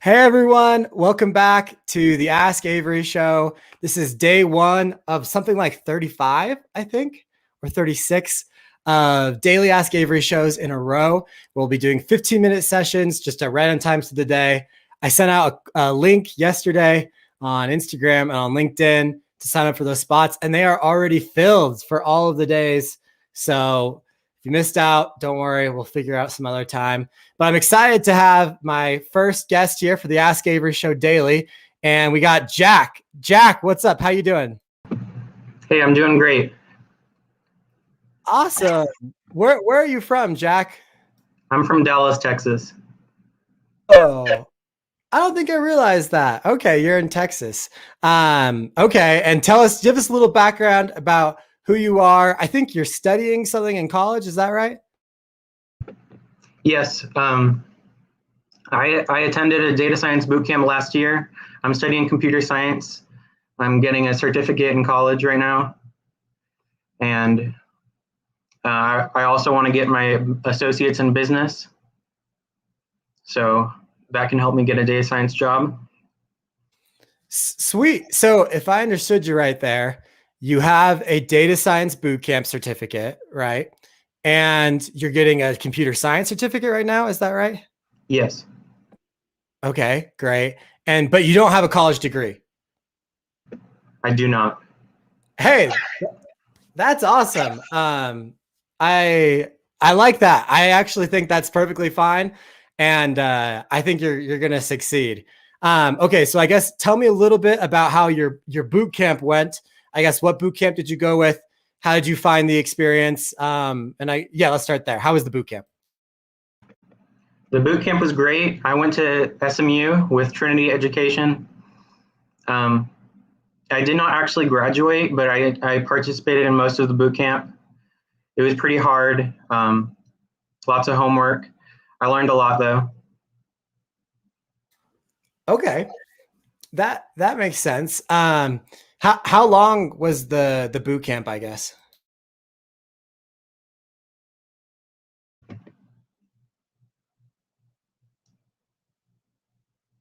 Hey everyone, welcome back to the Ask Avery show. This is day one of something like 35, I think, or 36 of Daily Ask Avery shows in a row. We'll be doing 15-minute sessions just at random times of the day. I sent out a link yesterday on Instagram and on LinkedIn to sign up for those spots, and they are already filled for all of the days. So if you missed out, don't worry, we'll figure out some other time. But I'm excited to have my first guest here for the Ask Avery Show Daily. And we got Jack. Jack, what's up? How you doing? Hey, I'm doing great. Awesome. Where are you from, Jack? I'm from Dallas, Texas. Oh, I don't think I realized that. Okay, you're in Texas. Okay, and give us a little background about who you are. I think you're studying something in college. Is that right? Yes, I attended a data science boot camp last year. I'm studying computer science. I'm getting a certificate in college right now. And I also want to get my associates in business. So that can help me get a data science job. Sweet. So if I understood you right there, you have a data science bootcamp certificate, right? And you're getting a computer science certificate right now. Is that right? Yes, Okay, great. But you don't have a college degree. I do not. Hey, that's awesome. I like that. I actually think that's perfectly fine, and I think you're gonna succeed. Okay, so I guess tell me a little bit about how your boot camp went. I guess what boot camp did you go with? How did you find the experience? Let's start there. How was the boot camp? The boot camp was great. I went to SMU with Trinity Education. Um, I did not actually graduate, but I participated in most of the boot camp. It was pretty hard, lots of homework. I learned a lot though. Okay, that makes sense. How long was the boot camp? I guess.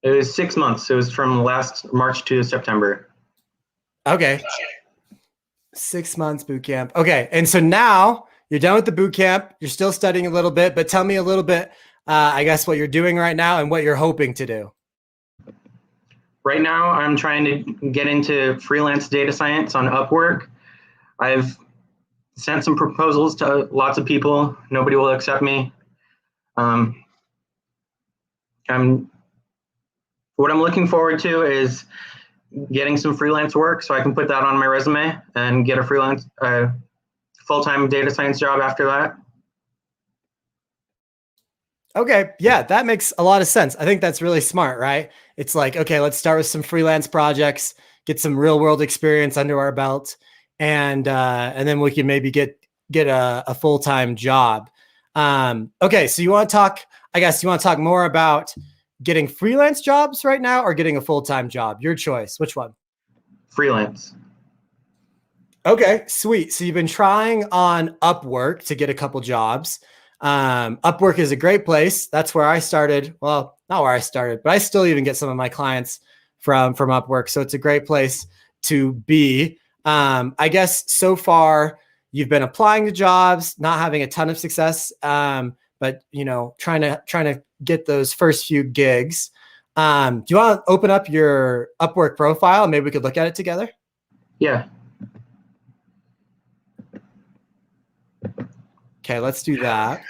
It was 6 months. It was from last March to September. Okay, 6 months boot camp. Okay, and so now you're done with the boot camp. You're still studying a little bit, but tell me a little bit. I guess what you're doing right now and what you're hoping to do. Right now, I'm trying to get into freelance data science on Upwork. I've sent some proposals to lots of people. Nobody will accept me. I'm what I'm looking forward to is getting some freelance work so I can put that on my resume and get a freelance full-time data science job after that. Okay, yeah, that makes a lot of sense. I think that's really smart, right? It's like, okay, let's start with some freelance projects, get some real world experience under our belt, and then we can maybe get a full time job. Okay, so you want to talk? I guess you want to talk more about getting freelance jobs right now or getting a full time job. Your choice. Which one? Freelance. Okay, sweet. So you've been trying on Upwork to get a couple jobs. Upwork is a great place. That's where I started. Well, not where I started, but I still even get some of my clients from Upwork. So it's a great place to be. I guess so far you've been applying to jobs, not having a ton of success, but trying to get those first few gigs. Do you want to open up your Upwork profile? Maybe we could look at it together. Yeah. Okay, let's do that.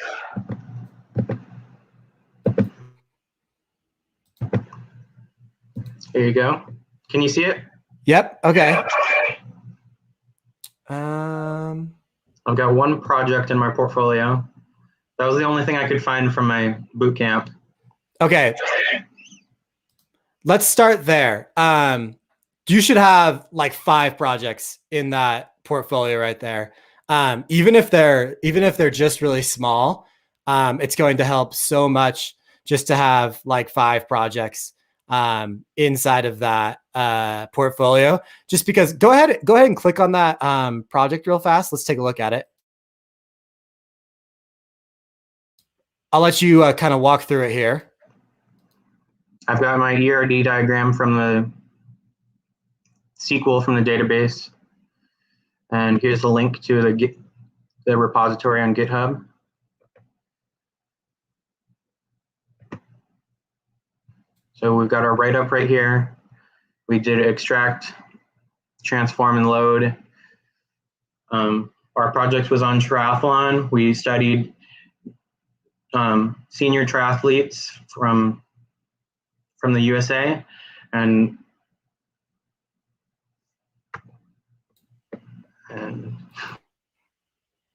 Here you go. Can you see it? Yep. Okay. I've got one project in my portfolio. That was the only thing I could find from my boot camp. Okay. Let's start there. You should have like 5 projects in that portfolio right there. Even if they're just really small, it's going to help so much just to have like 5 projects inside of that portfolio. Just because, go ahead and click on that project real fast. Let's take a look at it. I'll let you kind of walk through it here. I've got my ERD diagram from the SQL from the database. And here's the link to the repository on GitHub. So we've got our write-up right here. We did extract, transform, and load. Our project was on triathlon. We studied senior triathletes from the USA, and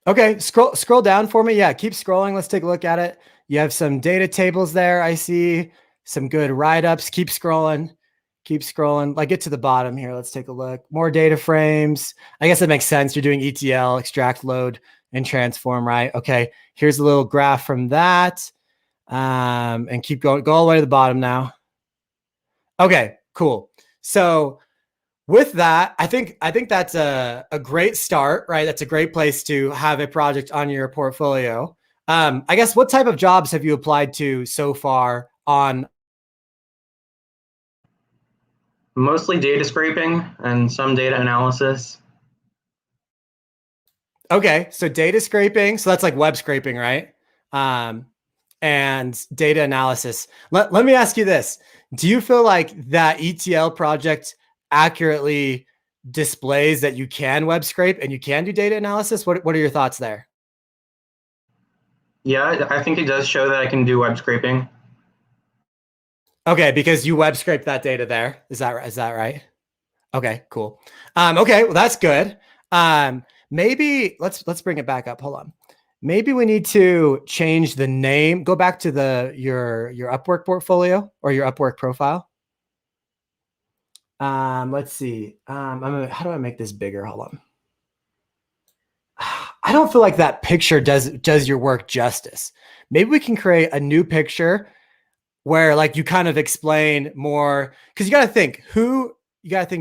Okay, scroll down for me. Yeah, keep scrolling. Let's take a look at it. You have some data tables there. I see some good write-ups. Keep scrolling. Keep scrolling. Like, get to the bottom here. Let's take a look. More data frames. I guess that makes sense. You're doing ETL, extract, load, and transform, right? Okay, here's a little graph from that. And keep going. Go all the way to the bottom now. Okay, cool. So with that, I think that's a great start, right? That's a great place to have a project on your portfolio. I guess, what type of jobs have you applied to so far on? Mostly data scraping and some data analysis. Okay, so data scraping. So that's like web scraping, right? And data analysis. Let me ask you this. Do you feel like that ETL project accurately displays that you can web scrape and you can do data analysis? What are your thoughts there? Yeah, I think it does show that I can do web scraping. Okay, because you web scrape that data there. Is that right? Okay, cool. Okay, well, that's good. Maybe let's bring it back up. Hold on. Maybe we need to change the name. Go back to your Upwork portfolio or your Upwork profile. Let's see. How do I make this bigger? Hold on. I don't feel like that picture does your work justice. Maybe we can create a new picture where, like, you kind of explain more, because you got to think,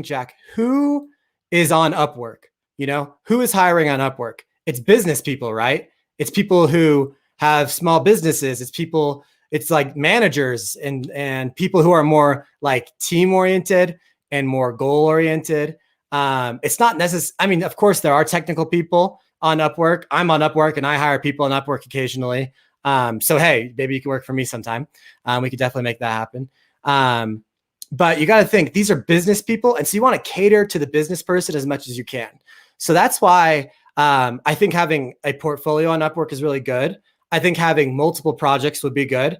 Jack, who is on Upwork? Who is hiring on Upwork? It's business people, right? It's people who have small businesses. It's like managers and people who are more like team oriented and more goal oriented. It's not necessary. I mean, of course, there are technical people on Upwork. I'm on Upwork and I hire people on Upwork occasionally. So, hey, maybe you can work for me sometime. We could definitely make that happen. But you got to think, these are business people. And so you want to cater to the business person as much as you can. So that's why I think having a portfolio on Upwork is really good. I think having multiple projects would be good.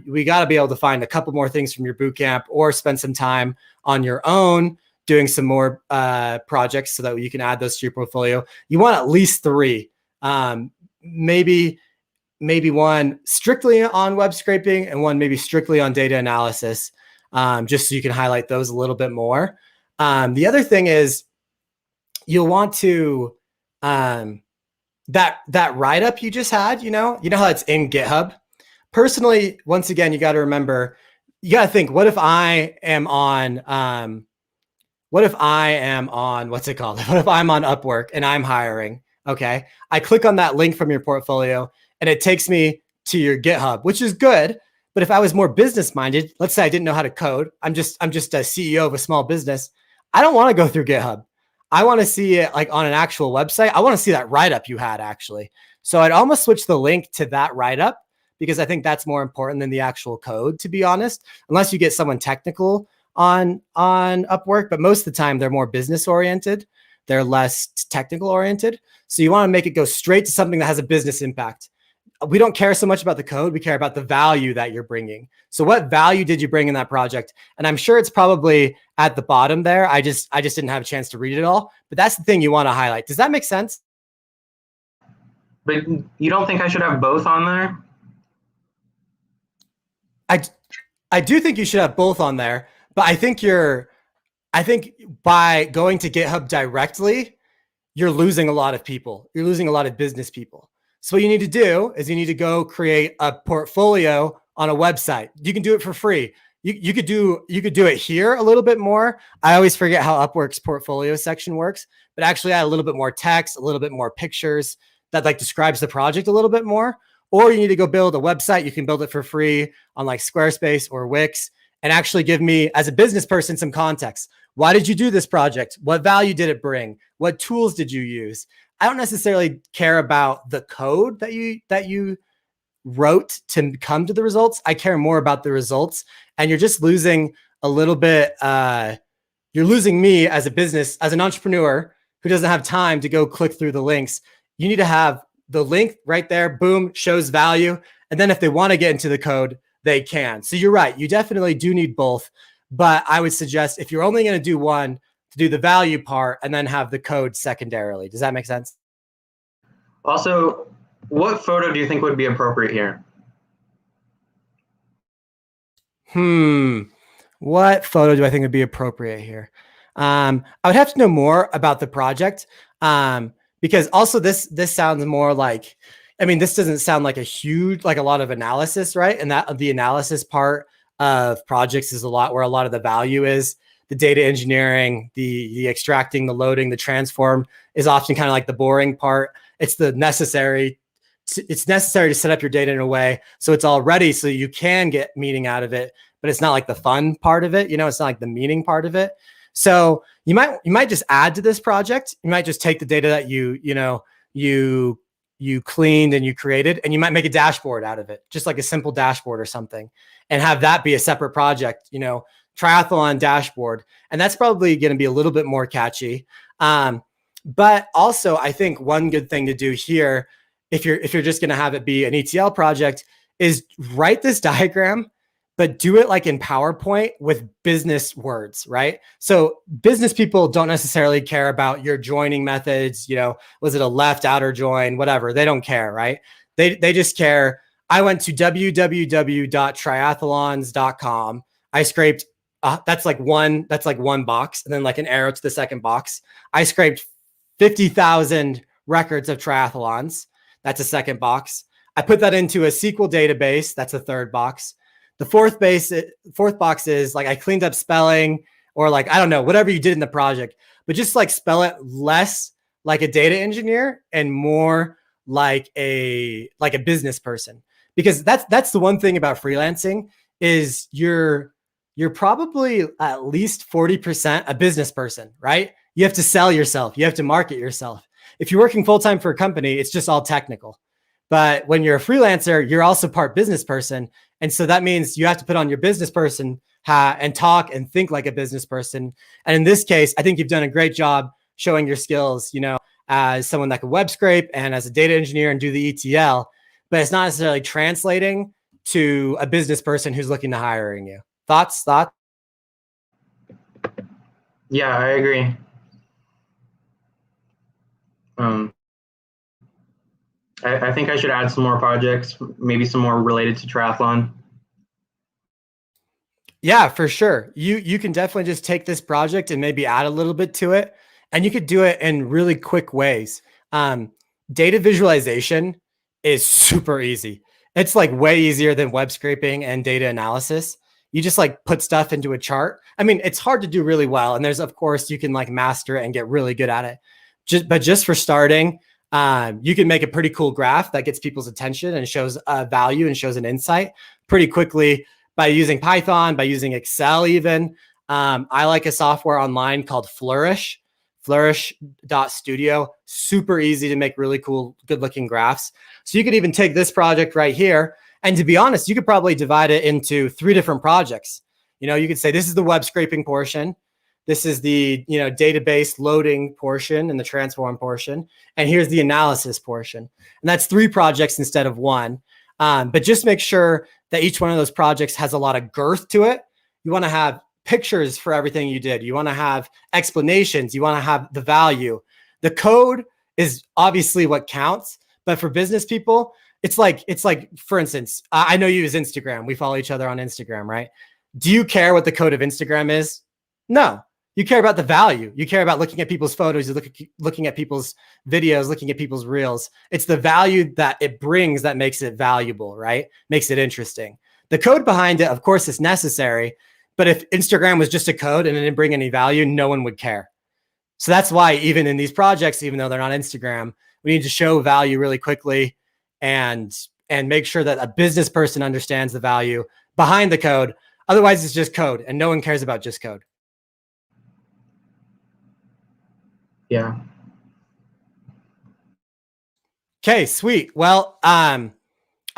We got to be able to find a couple more things from your bootcamp or spend some time on your own doing some more projects so that you can add those to your portfolio. You want at least 3, maybe one strictly on web scraping and one maybe strictly on data analysis, just so you can highlight those a little bit more. The other thing is you'll want to, that write-up you just had, you know how it's in GitHub. Personally, once again, you got to remember, you got to think, what if I am on, what's it called? What if I'm on Upwork and I'm hiring? Okay. I click on that link from your portfolio and it takes me to your GitHub, which is good. But if I was more business minded, let's say I didn't know how to code, I'm just a CEO of a small business. I don't want to go through GitHub. I want to see it like on an actual website. I want to see that write-up you had actually. So I'd almost switch the link to that write-up, because I think that's more important than the actual code, to be honest, unless you get someone technical on Upwork. But most of the time they're more business oriented. They're less technical oriented. So you want to make it go straight to something that has a business impact. We don't care so much about the code. We care about the value that you're bringing. So what value did you bring in that project? And I'm sure it's probably at the bottom there. I just didn't have a chance to read it all, but that's the thing you want to highlight. Does that make sense? But you don't think I should have both on there? I do think you should have both on there, but I think by going to GitHub directly, you're losing a lot of people. You're losing a lot of business people. So what you need to do is you need to go create a portfolio on a website. You can do it for free. You could do it here a little bit more. I always forget how Upwork's portfolio section works, but actually add a little bit more text, a little bit more pictures that like describes the project a little bit more. Or you need to go build a website. You can build it for free on like Squarespace or Wix, and actually give me, as a business person, some context. Why did you do this project? What value did it bring? What tools did you use? I don't necessarily care about the code that you wrote to come to the results. I care more about the results. And you're just losing a little bit. You're losing me as a business, as an entrepreneur who doesn't have time to go click through the links. You need to have the link right there, boom, shows value. And then if they want to get into the code, they can. So you're right. You definitely do need both. But I would suggest if you're only going to do one, to do the value part and then have the code secondarily. Does that make sense? Also, what photo do you think would be appropriate here? What photo do I think would be appropriate here? I would have to know more about the project, because also this sounds more like, I mean, this doesn't sound like a lot of analysis, right? And that the analysis part of projects is a lot where a lot of the value is. The data engineering, the extracting, the loading, the transform is often kind of like the boring part. It's necessary to set up your data in a way so it's all ready so you can get meaning out of it, but it's not like the fun part of it. It's not like the meaning part of it. So you might just add to this project. You might just take the data that you cleaned and you created, and you might make a dashboard out of it, just like a simple dashboard or something, and have that be a separate project, triathlon dashboard. And that's probably going to be a little bit more catchy. But also I think one good thing to do here, if you're just going to have it be an ETL project, is write this diagram, but do it like in PowerPoint with business words, right? So business people don't necessarily care about your joining methods. Was it a left, outer join, whatever? They don't care, right? They just care. I went to www.triathlons.com. I scraped, that's like one box, and then like an arrow to the second box. I scraped 50,000 records of triathlons. That's a second box. I put that into a SQL database. That's a third box. The fourth box is like I cleaned up spelling, or like, I don't know, whatever you did in the project, but just like spell it less like a data engineer and more like a business person. Because that's the one thing about freelancing is you're probably at least 40% a business person, right? You have to sell yourself. You have to market yourself. If you're working full-time for a company, it's just all technical. But when you're a freelancer, you're also part business person. And so that means you have to put on your business person hat and talk and think like a business person. And in this case, I think you've done a great job showing your skills, as someone that can web scrape and as a data engineer and do the ETL, but it's not necessarily translating to a business person who's looking to hiring you. Thoughts? Yeah, I agree. I think I should add some more projects, maybe some more related to triathlon. Yeah, for sure. You can definitely just take this project and maybe add a little bit to it, and you could do it in really quick ways. Data visualization is super easy. It's like way easier than web scraping and data analysis. You just like put stuff into a chart. I mean, it's hard to do really well. And there's, of course, you can like master it and get really good at it. But just for starting, you can make a pretty cool graph that gets people's attention and shows value and shows an insight pretty quickly by using Python, by using Excel even. I like a software online called Flourish.studio. Super easy to make really cool, good looking graphs. So you could even take this project right here. And to be honest, you could probably divide it into 3 different projects. You could say this is the web scraping portion. This is the database loading portion and the transform portion. And here's the analysis portion. And that's 3 projects instead of 1. But just make sure that each one of those projects has a lot of girth to it. You want to have pictures for everything you did. You want to have explanations. You want to have the value. The code is obviously what counts. But for business people, it's like, for instance, I know you use Instagram. We follow each other on Instagram, right? Do you care what the code of Instagram is? No. You care about the value. You care about looking at people's photos, looking at people's videos, looking at people's reels. It's the value that it brings that makes it valuable, right? Makes it interesting. The code behind it, of course, is necessary. But if Instagram was just a code and it didn't bring any value, no one would care. So that's why even in these projects, even though they're not Instagram, we need to show value really quickly and make sure that a business person understands the value behind the code. Otherwise, it's just code, and no one cares about just code. Yeah. Okay, sweet. Well, I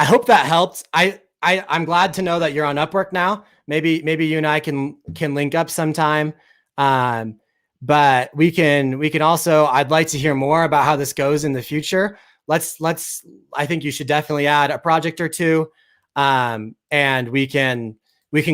hope that helped. I'm glad to know that you're on Upwork now. Maybe you and I can link up sometime. But we can also, I'd like to hear more about how this goes in the future. I think you should definitely add a project or two. And we can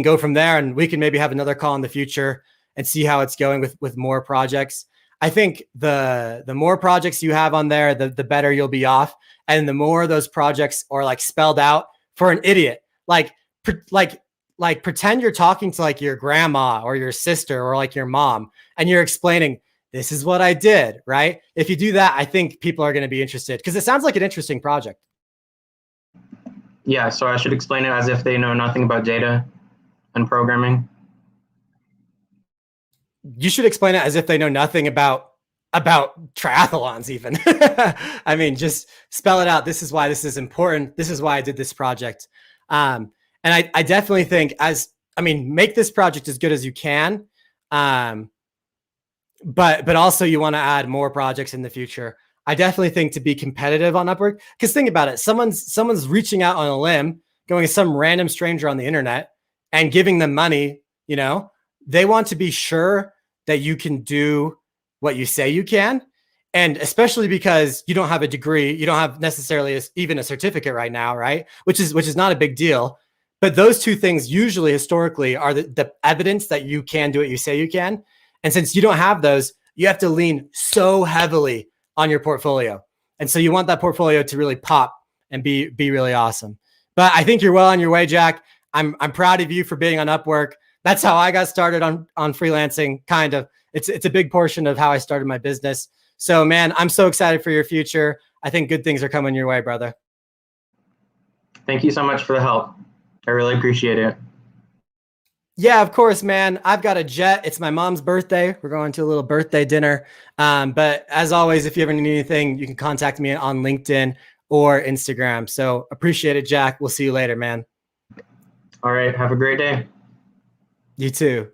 go from there, and we can maybe have another call in the future and see how it's going with more projects. I think the more projects you have on there, the better you'll be off. And the more those projects are like spelled out for an idiot, like pretend you're talking to like your grandma or your sister or like your mom, and you're explaining, this is what I did, right? If you do that, I think people are going to be interested, because it sounds like an interesting project. Yeah, so I should explain it as if they know nothing about data and programming. You should explain it as if they know nothing about triathlons even. I mean, just spell it out. This is why this is important. This is why I did this project. And I definitely think make this project as good as you can. But also you want to add more projects in the future. I definitely think to be competitive on Upwork, because think about it. Someone's reaching out on a limb, going to some random stranger on the internet and giving them money. They want to be sure that you can do what you say you can. And especially because you don't have a degree, you don't have necessarily even a certificate right now, right? Which is not a big deal. But those two things usually historically are the evidence that you can do what you say you can. And since you don't have those, you have to lean so heavily on your portfolio. And so you want that portfolio to really pop and be really awesome. But I think you're well on your way, Jack. I'm proud of you for being on Upwork. That's how I got started on freelancing, kind of. It's a big portion of how I started my business. So, man, I'm so excited for your future. I think good things are coming your way, brother. Thank you so much for the help. I really appreciate it. Yeah, of course, man. I've got a jet. It's my mom's birthday. We're going to a little birthday dinner. But as always, if you ever need anything, you can contact me on LinkedIn or Instagram. So appreciate it, Jack. We'll see you later, man. All right. Have a great day. You too.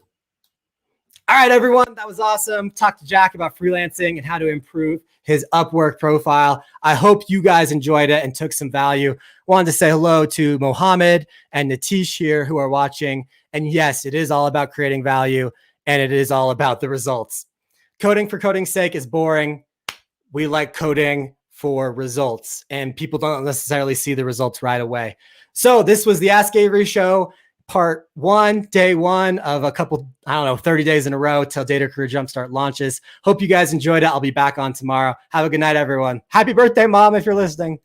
All right, everyone. That was awesome. Talked to Jack about freelancing and how to improve his Upwork profile. I hope you guys enjoyed it and took some value. Wanted to say hello to Mohammed and Natish here who are watching. And yes, it is all about creating value, and it is all about the results. Coding for coding's sake is boring. We like coding for results, and people don't necessarily see the results right away. So this was the Ask Avery Show, part 1, day 1 of a couple, 30 days in a row till Data Career Jumpstart launches. Hope you guys enjoyed it. I'll be back on tomorrow. Have a good night, everyone. Happy birthday, Mom, if you're listening.